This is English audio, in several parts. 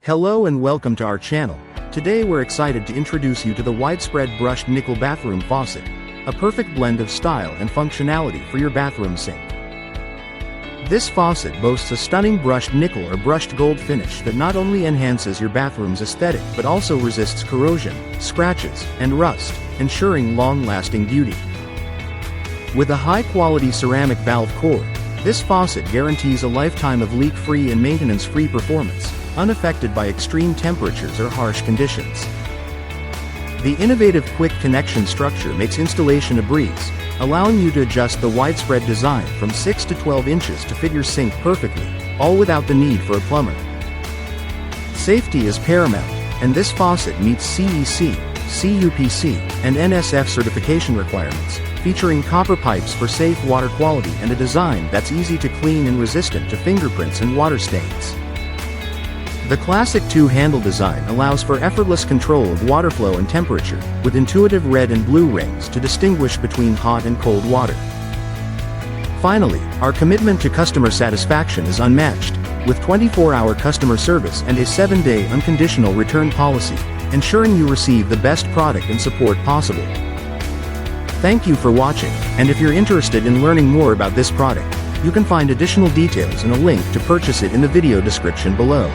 Hello and welcome to our channel. Today we're excited to introduce you to the widespread brushed nickel bathroom faucet, a perfect blend of style and functionality for your bathroom sink. This faucet boasts a stunning brushed nickel or brushed gold finish that not only enhances your bathroom's aesthetic but also resists corrosion, scratches, and rust, ensuring long-lasting beauty. With a high-quality ceramic valve core, this faucet guarantees a lifetime of leak-free and maintenance-free performance, unaffected by extreme temperatures or harsh conditions. The innovative quick connection structure makes installation a breeze, allowing you to adjust the widespread design from 6 to 12 inches to fit your sink perfectly, all without the need for a plumber. Safety is paramount, and this faucet meets CEC, cUPC, and NSF certification requirements, featuring copper pipes for safe water quality and a design that's easy to clean and resistant to fingerprints and water stains. The classic two-handle design allows for effortless control of water flow and temperature, with intuitive red and blue rings to distinguish between hot and cold water. Finally, our commitment to customer satisfaction is unmatched, with 24-hour customer service and a 7-day unconditional return policy, ensuring you receive the best product and support possible. Thank you for watching, and if you're interested in learning more about this product, you can find additional details and a link to purchase it in the video description below.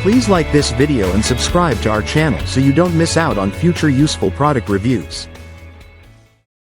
Please like this video and subscribe to our channel so you don't miss out on future useful product reviews.